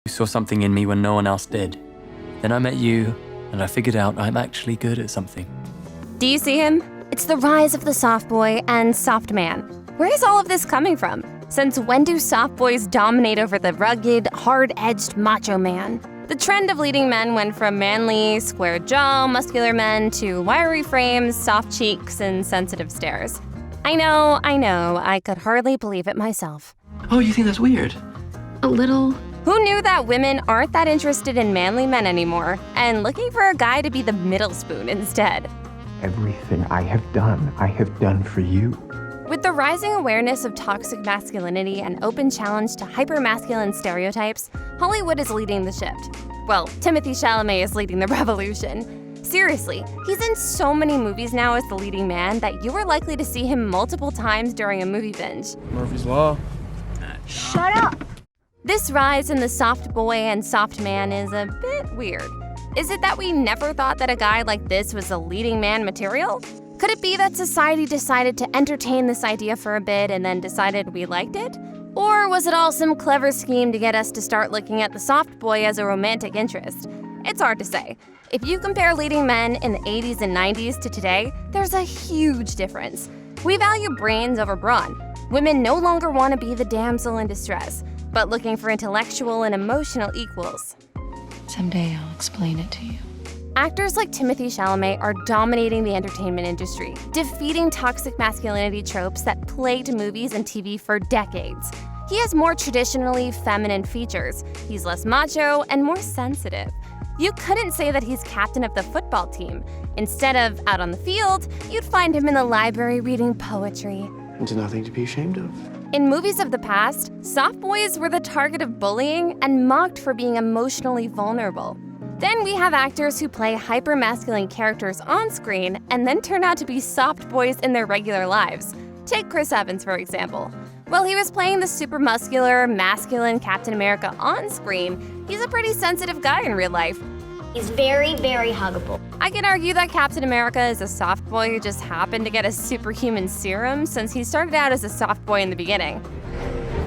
You saw something in me when no one else did. Then I met you, and I figured out I'm actually good at something. Do you see him? It's the rise of the soft boy and soft man. Where is all of this coming from? Since when do soft boys dominate over the rugged, hard-edged macho man? The trend of leading men went from manly, square jaw, muscular men to wiry frames, soft cheeks, and sensitive stares. I know, I could hardly believe it myself. Oh, you think that's weird? A little. Who knew that women aren't that interested in manly men anymore, and looking for a guy to be the middle spoon instead? Everything I have done for you. With the rising awareness of toxic masculinity and open challenge to hyper-masculine stereotypes, Hollywood is leading the shift. Well, Timothée Chalamet is leading the revolution. Seriously, he's in so many movies now as the leading man that you are likely to see him multiple times during a movie binge. Murphy's Law. Shut up! This rise in the soft boy and soft man is a bit weird. Is it that we never thought that a guy like this was a leading man material? Could it be that society decided to entertain this idea for a bit and then decided we liked it? Or was it all some clever scheme to get us to start looking at the soft boy as a romantic interest? It's hard to say. If you compare leading men in the 80s and 90s to today, there's a huge difference. We value brains over brawn. Women no longer want to be the damsel in distress, but looking for intellectual and emotional equals. Someday I'll explain it to you. Actors like Timothée Chalamet are dominating the entertainment industry, defeating toxic masculinity tropes that plagued movies and TV for decades. He has more traditionally feminine features. He's less macho and more sensitive. You couldn't say that he's captain of the football team. Instead of out on the field, you'd find him in the library reading poetry. It's nothing to be ashamed of. In movies of the past, soft boys were the target of bullying and mocked for being emotionally vulnerable. Then we have actors who play hyper-masculine characters on screen and then turn out to be soft boys in their regular lives. Take Chris Evans, for example. While he was playing the super muscular, masculine Captain America on screen, he's a pretty sensitive guy in real life. He's very, very huggable. I can argue that Captain America is a soft boy who just happened to get a superhuman serum since he started out as a soft boy in the beginning.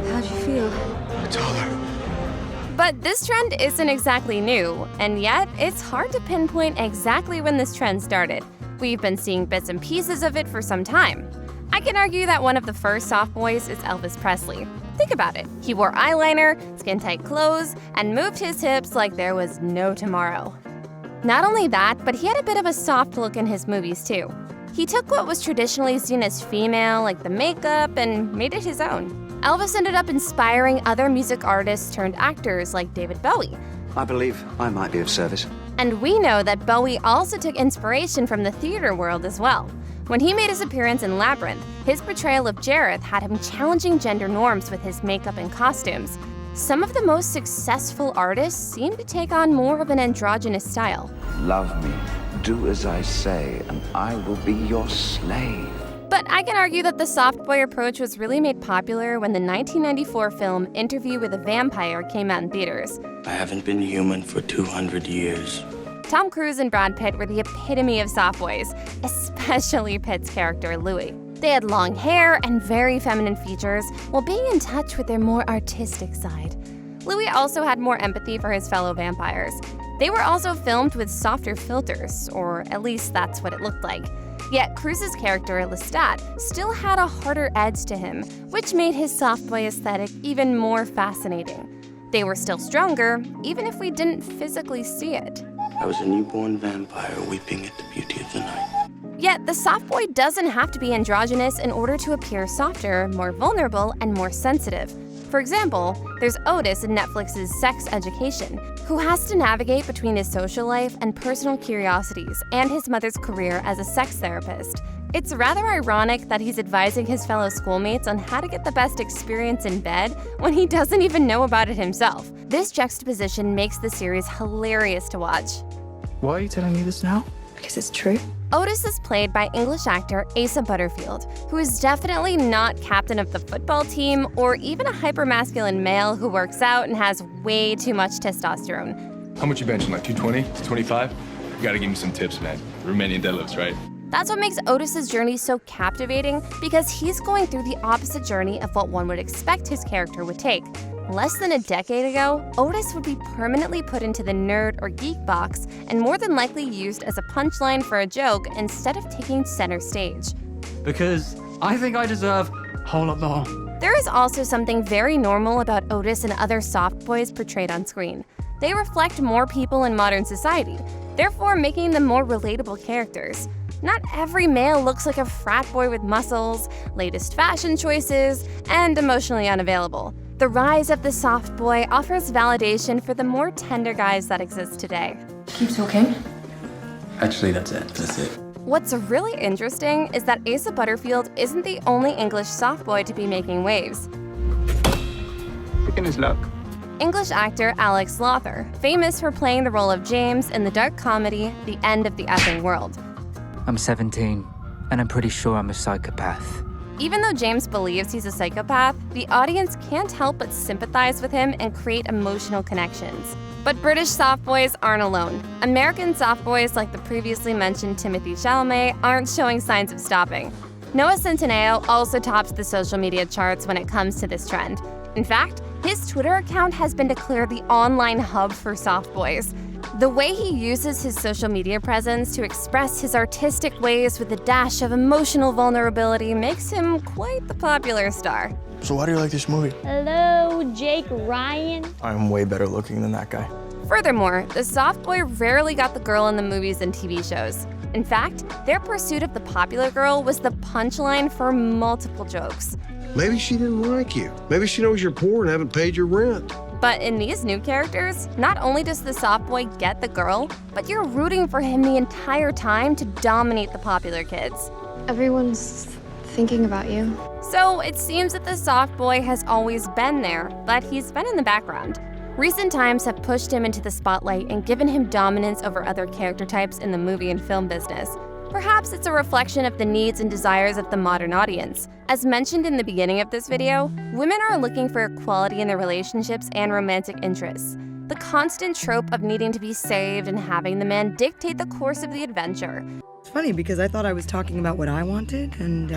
How'd you feel? I told her. But this trend isn't exactly new, and yet it's hard to pinpoint exactly when this trend started. We've been seeing bits and pieces of it for some time. I can argue that one of the first soft boys is Elvis Presley. Think about it. He wore eyeliner, skin-tight clothes, and moved his hips like there was no tomorrow. Not only that, but he had a bit of a soft look in his movies too. He took what was traditionally seen as female, like the makeup, and made it his own. Elvis ended up inspiring other music artists turned actors like David Bowie. I believe I might be of service. And we know that Bowie also took inspiration from the theater world as well. When he made his appearance in Labyrinth, his portrayal of Jareth had him challenging gender norms with his makeup and costumes. Some of the most successful artists seem to take on more of an androgynous style. Love me, do as I say, and I will be your slave. But I can argue that the soft boy approach was really made popular when the 1994 film Interview with a Vampire came out in theaters. I haven't been human for 200 years. Tom Cruise and Brad Pitt were the epitome of soft boys, especially Pitt's character, Louis. They had long hair and very feminine features while being in touch with their more artistic side. Louis also had more empathy for his fellow vampires. They were also filmed with softer filters, or at least that's what it looked like. Yet Cruise's character, Lestat, still had a harder edge to him, which made his soft boy aesthetic even more fascinating. They were still stronger, even if we didn't physically see it. I was a newborn vampire weeping at the beauty of the night. Yet the soft boy doesn't have to be androgynous in order to appear softer, more vulnerable, and more sensitive. For example, there's Otis in Netflix's Sex Education, who has to navigate between his social life and personal curiosities and his mother's career as a sex therapist. It's rather ironic that he's advising his fellow schoolmates on how to get the best experience in bed when he doesn't even know about it himself. This juxtaposition makes the series hilarious to watch. Why are you telling me this now? Because it's true. Otis is played by English actor Asa Butterfield, who is definitely not captain of the football team or even a hyper-masculine male who works out and has way too much testosterone. How much you benching, like 220, 225? You gotta give me some tips, man. Romanian deadlifts, right? That's what makes Otis's journey so captivating, because he's going through the opposite journey of what one would expect his character would take. Less than a decade ago, Otis would be permanently put into the nerd or geek box and more than likely used as a punchline for a joke instead of taking center stage. Because I think I deserve a whole lot more. There is also something very normal about Otis and other soft boys portrayed on screen. They reflect more people in modern society, therefore making them more relatable characters. Not every male looks like a frat boy with muscles, latest fashion choices, and emotionally unavailable. The rise of the soft boy offers validation for the more tender guys that exist today. Keep talking. Actually, that's it. What's really interesting is that Asa Butterfield isn't the only English soft boy to be making waves. Picking his luck. English actor Alex Lawther, famous for playing the role of James in the dark comedy The End of the Effing World. I'm 17, and I'm pretty sure I'm a psychopath. Even though James believes he's a psychopath, the audience can't help but sympathize with him and create emotional connections. But British soft boys aren't alone. American soft boys like the previously mentioned Timothée Chalamet aren't showing signs of stopping. Noah Centineo also tops the social media charts when it comes to this trend. In fact, his Twitter account has been declared the online hub for soft boys. The way he uses his social media presence to express his artistic ways with a dash of emotional vulnerability makes him quite the popular star. So why do you like this movie? Hello, Jake Ryan. I'm way better looking than that guy. Furthermore, the soft boy rarely got the girl in the movies and TV shows. In fact, their pursuit of the popular girl was the punchline for multiple jokes. Maybe she didn't like you. Maybe she knows you're poor and haven't paid your rent. But in these new characters, not only does the soft boy get the girl, but you're rooting for him the entire time to dominate the popular kids. Everyone's thinking about you. So it seems that the soft boy has always been there, but he's been in the background. Recent times have pushed him into the spotlight and given him dominance over other character types in the movie and film business. Perhaps it's a reflection of the needs and desires of the modern audience. As mentioned in the beginning of this video, women are looking for equality in their relationships and romantic interests. The constant trope of needing to be saved and having the man dictate the course of the adventure. It's funny because I thought I was talking about what I wanted, and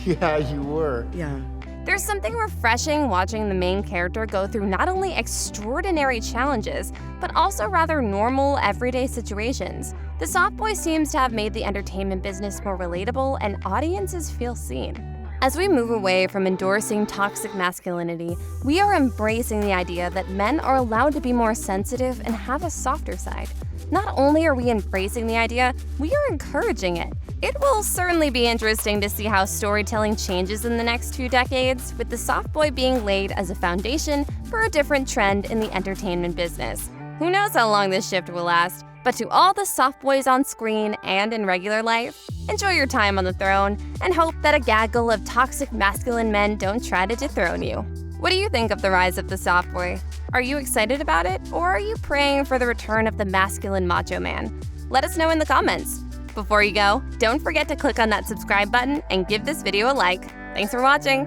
Yeah, you were. yeah. There's something refreshing watching the main character go through not only extraordinary challenges, but also rather normal, everyday situations. The soft boy seems to have made the entertainment business more relatable and audiences feel seen. As we move away from endorsing toxic masculinity, we are embracing the idea that men are allowed to be more sensitive and have a softer side. Not only are we embracing the idea, we are encouraging it. It will certainly be interesting to see how storytelling changes in the next 2 decades, with the soft boy being laid as a foundation for a different trend in the entertainment business. Who knows how long this shift will last? But to all the soft boys on screen and in regular life, enjoy your time on the throne and hope that a gaggle of toxic masculine men don't try to dethrone you. What do you think of the rise of the soft boy? Are you excited about it, or are you praying for the return of the masculine macho man? Let us know in the comments. Before you go, don't forget to click on that subscribe button and give this video a like. Thanks for watching!